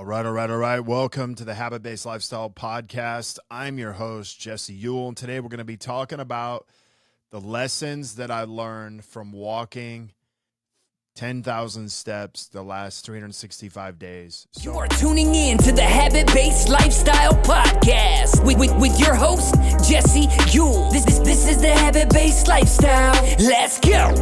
All right. Welcome to the Habit-Based Lifestyle Podcast. I'm your host, Jesse Ewell, and today we're going to be talking about the lessons that I learned from walking 10,000 steps the last 365 days. You are tuning in to the Habit-Based Lifestyle Podcast with your host, Jesse Ewell. This is the Habit-Based Lifestyle. Let's go.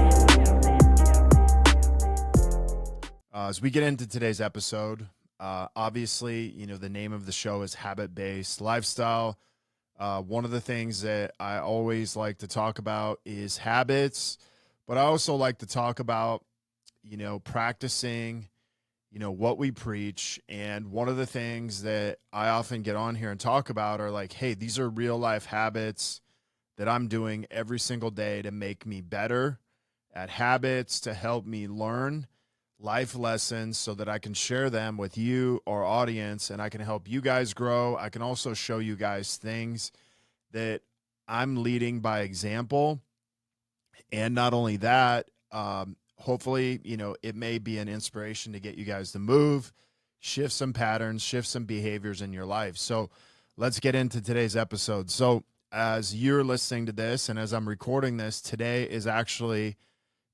As we get into today's episode, obviously, the name of the show is Habit-Based Lifestyle. One of the things that I always like to talk about is habits, but I also like to talk about, practicing, what we preach. And one of the things that I often get on here and talk about are like, hey, these are real life habits that I'm doing every single day to make me better at habits, to help me learn life lessons so that I can share them with you, our audience, and I can help you guys grow. I can also show you guys things that I'm leading by example. And not only that, hopefully, it may be an inspiration to get you guys to move, shift some patterns, shift some behaviors in your life. So let's get into today's episode. So as you're listening to this and as I'm recording this, today is actually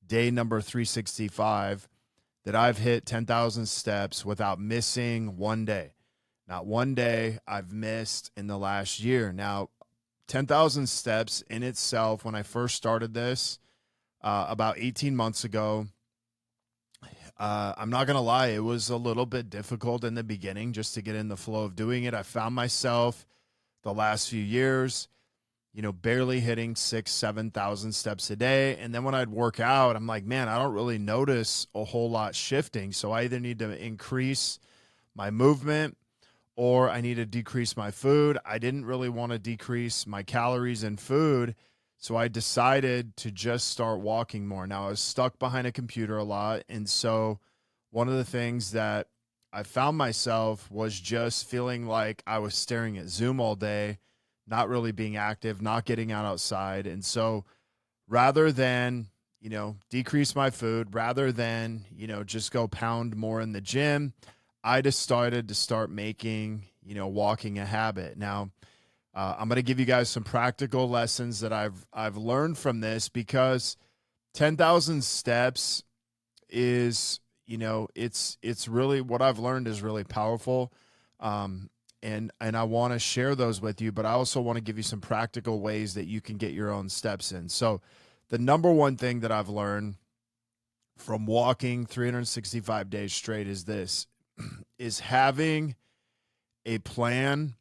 day number 365 that I've hit 10,000 steps without missing one day. Not one day I've missed in the last year. Now, 10,000 steps in itself, when I first started this about 18 months ago, I'm not going to lie, it was a little bit difficult in the beginning just to get in the flow of doing it. I found myself the last few years, barely hitting 6,000, 7,000 steps a day. And then when I'd work out, I'm like, man, I don't really notice a whole lot shifting. So I either need to increase my movement or I need to decrease my food. I didn't really want to decrease my calories and food. So I decided to just start walking more. Now I was stuck behind a computer a lot. And so one of the things that I found myself was just feeling like I was staring at Zoom all day, not really being active, not getting out outside. And so rather than, decrease my food, rather than, just go pound more in the gym, I decided to start making, walking a habit. Now, I'm going to give you guys some practical lessons that I've learned from this, because 10,000 steps is, it's really, what I've learned is really powerful. And I want to share those with you, but I also want to give you some practical ways that you can get your own steps in. So the number one thing that I've learned from walking 365 days straight is this, is having a plan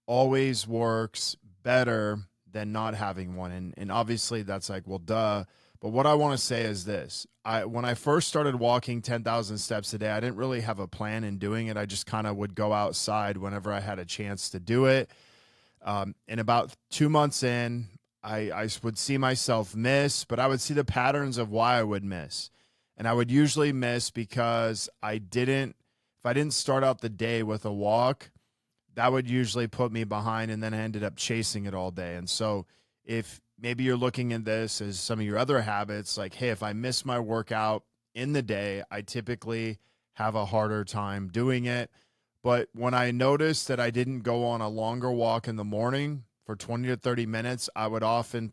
always works better than not having one. And obviously that's like, well, duh. But what I want to say is this. When I first started walking 10,000 steps a day, I didn't really have a plan in doing it. I just kind of would go outside whenever I had a chance to do it. And about 2 months in, I would see myself miss, but I would see the patterns of why I would miss. And I would usually miss because if I didn't start out the day with a walk, that would usually put me behind, and then I ended up chasing it all day. And so if maybe you're looking at this as some of your other habits, like, hey, if I miss my workout in the day, I typically have a harder time doing it. But when I noticed that I didn't go on a longer walk in the morning for 20 to 30 minutes, I would often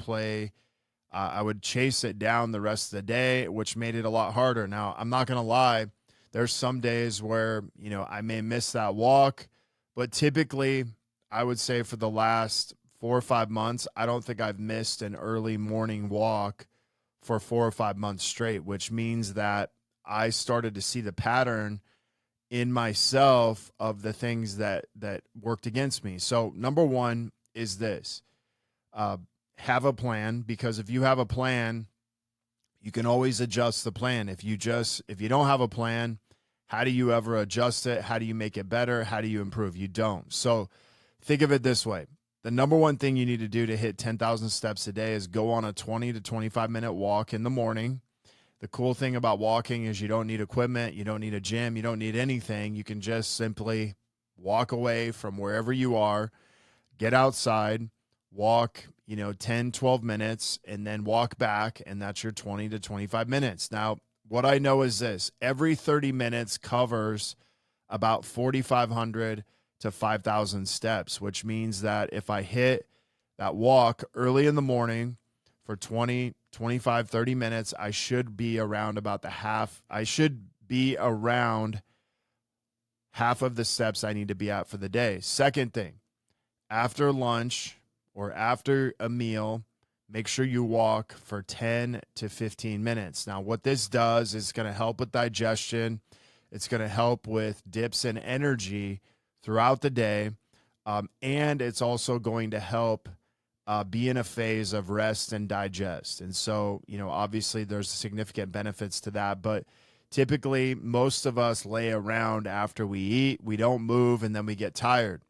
I would chase it down the rest of the day, which made it a lot harder. Now, I'm not going to lie. There's some days where, I may miss that walk, but typically I would say for the last 4 or 5 months, I don't think I've missed an early morning walk for 4 or 5 months straight, which means that I started to see the pattern in myself of the things that worked against me. So number one is this, have a plan, because if you have a plan, you can always adjust the plan. If you don't have a plan, how do you ever adjust it? How do you make it better? How do you improve? You don't. So think of it this way. The number one thing you need to do to hit 10,000 steps a day is go on a 20 to 25 minute walk in the morning. The cool thing about walking is you don't need equipment. You don't need a gym. You don't need anything. You can just simply walk away from wherever you are, get outside, walk, 10, 12 minutes, and then walk back. And that's your 20 to 25 minutes. Now, what I know is this: every 30 minutes covers about 4,500 to 5,000 steps, which means that if I hit that walk early in the morning for 20, 25, 30 minutes, I should be around half of the steps I need to be at for the day. Second thing, after lunch or after a meal, make sure you walk for 10 to 15 minutes. Now, what this does is going to help with digestion. It's going to help with dips in energy throughout the day. And it's also going to help be in a phase of rest and digest. And so, obviously there's significant benefits to that, but typically most of us lay around after we eat, we don't move, and then we get tired.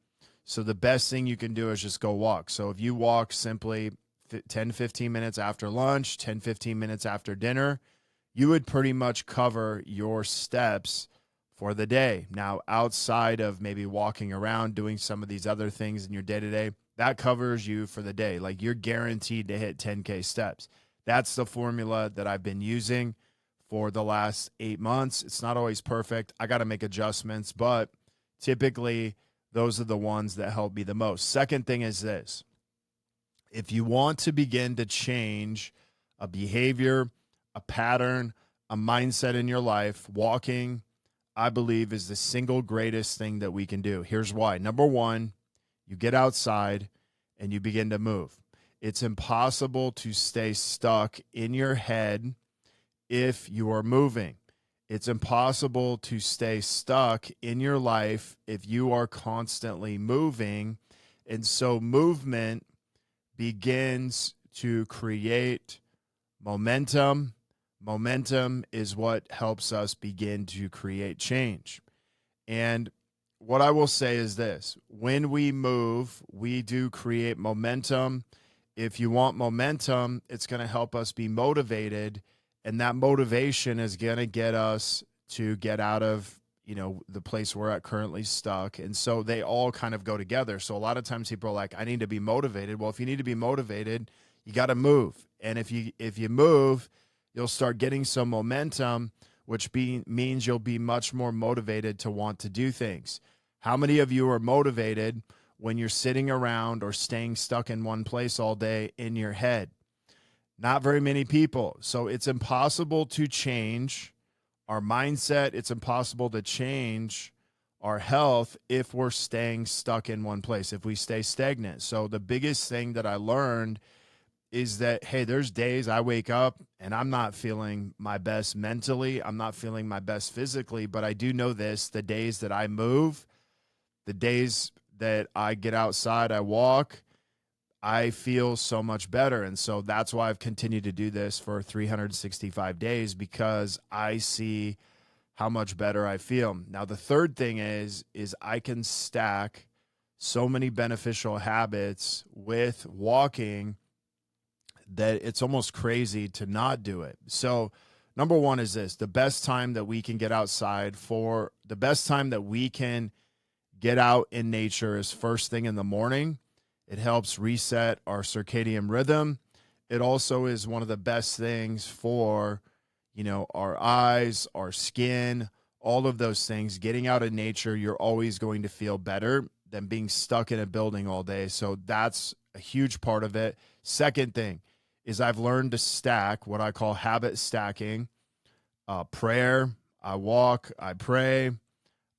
So the best thing you can do is just go walk. So if you walk simply 10, 15 minutes after lunch, 10, 15 minutes after dinner, you would pretty much cover your steps for the day. Now, outside of maybe walking around, doing some of these other things in your day-to-day, that covers you for the day. Like, you're guaranteed to hit 10K steps. That's the formula that I've been using for the last 8 months. It's not always perfect. I got to make adjustments, but typically those are the ones that help me the most. Second thing is this. If you want to begin to change a behavior, a pattern, a mindset in your life, walking, I believe, is the single greatest thing that we can do. Here's why. Number one, you get outside and you begin to move. It's impossible to stay stuck in your head if you are moving. It's impossible to stay stuck in your life if you are constantly moving. And so movement begins to create momentum. Momentum is what helps us begin to create change. And what I will say is this: when we move, we do create momentum. If you want momentum, it's going to help us be motivated. And that motivation is going to get us to get out of, the place we're at currently stuck. And so they all kind of go together. So a lot of times people are like, I need to be motivated. Well, if you need to be motivated, you got to move. And if you move, you'll start getting some momentum, which means you'll be much more motivated to want to do things. How many of you are motivated when you're sitting around or staying stuck in one place all day in your head? Not very many people. So it's impossible to change our mindset. It's impossible to change our health if we're staying stuck in one place, if we stay stagnant. So the biggest thing that I learned is that, hey, there's days I wake up and I'm not feeling my best mentally. I'm not feeling my best physically, but I do know this: the days that I move, the days that I get outside, I walk, I feel so much better. And so that's why I've continued to do this for 365 days, because I see how much better I feel. Now, the third thing is I can stack so many beneficial habits with walking that it's almost crazy to not do it. So number one is this: the best time that we can get outside the best time that we can get out in nature is first thing in the morning. It helps reset our circadian rhythm. It also is one of the best things for, our eyes, our skin, all of those things. Getting out in nature, you're always going to feel better than being stuck in a building all day. So that's a huge part of it. Second thing is I've learned to stack what I call habit stacking. Prayer, I walk, I pray,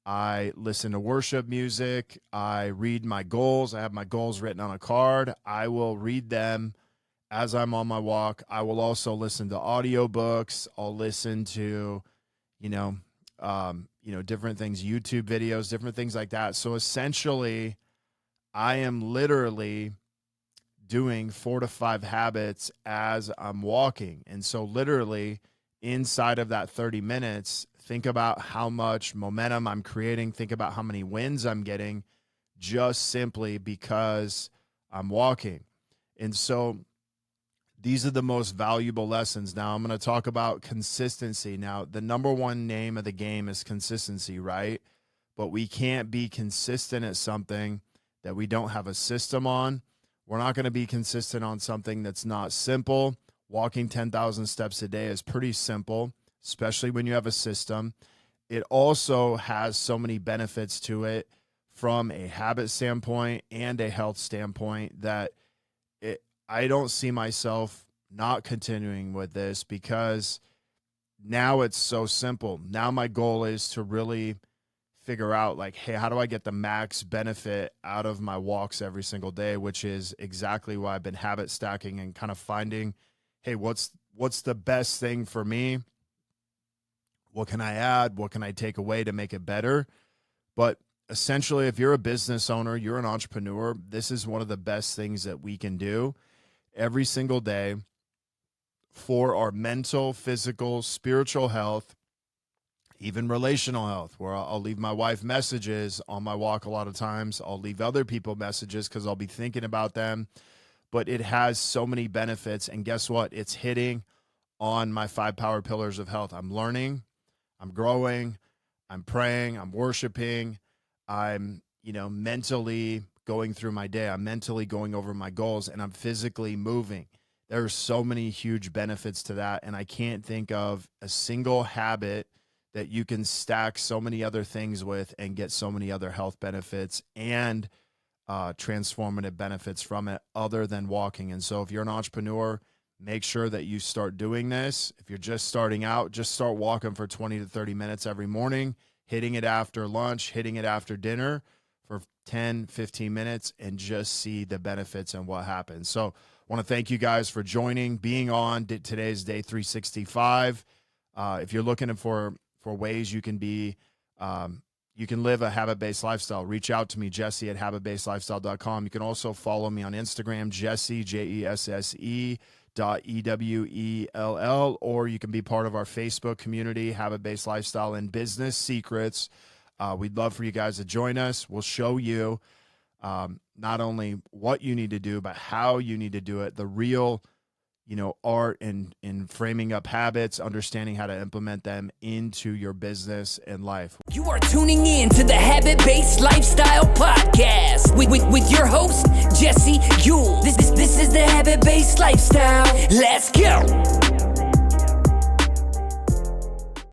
I listen to worship music, I read my goals. I have my goals written on a card. I will read them as I'm on my walk. I will also listen to audiobooks. I'll listen to, different things, YouTube videos, different things like that. So essentially, I am literally doing 4 to 5 habits as I'm walking. And so literally inside of that 30 minutes, think about how much momentum I'm creating. Think about how many wins I'm getting just simply because I'm walking. And so these are the most valuable lessons. Now I'm going to talk about consistency. Now, the number one name of the game is consistency, right? But we can't be consistent at something that we don't have a system on. We're not going to be consistent on something that's not simple. Walking 10,000 steps a day is pretty simple, especially when you have a system. it also has so many benefits to it from a habit standpoint and a health standpoint that I don't see myself not continuing with this, because now it's so simple. Now my goal is to really figure out, like, hey, how do I get the max benefit out of my walks every single day, which is exactly why I've been habit stacking and kind of finding, hey, what's the best thing for me? What can I add? What can I take away to make it better? But essentially, if you're a business owner, you're an entrepreneur, this is one of the best things that we can do every single day for our mental, physical, spiritual health, even relational health, where I'll leave my wife messages on my walk a lot of times. I'll leave other people messages because I'll be thinking about them. But it has so many benefits. And guess what? It's hitting on my 5 power pillars of health. I'm learning, I'm growing, I'm praying, I'm worshiping, I'm, mentally going through my day. I'm mentally going over my goals, and I'm physically moving. There are so many huge benefits to that. And I can't think of a single habit that you can stack so many other things with and get so many other health benefits and transformative benefits from it other than walking. And so if you're an entrepreneur, make sure that you start doing this. If you're just starting out, just start walking for 20 to 30 minutes every morning, hitting it after lunch, hitting it after dinner for 10, 15 minutes, and just see the benefits and what happens. So I want to thank you guys for joining, being on today's day 365. If you're looking for ways you can be, you can live a habit-based lifestyle, reach out to me, Jesse at habitbasedlifestyle.com. You can also follow me on Instagram, Jesse, JESSE .EWELL, or you can be part of our Facebook community, Habit-Based Lifestyle and Business Secrets. We'd love for you guys to join us. We'll show you not only what you need to do, but how you need to do it, the real art in framing up habits, understanding how to implement them into your business and life. You are tuning in to the Habit-Based Lifestyle Podcast with your host, Jesse Ewell. This is the Habit-Based Lifestyle. Let's go.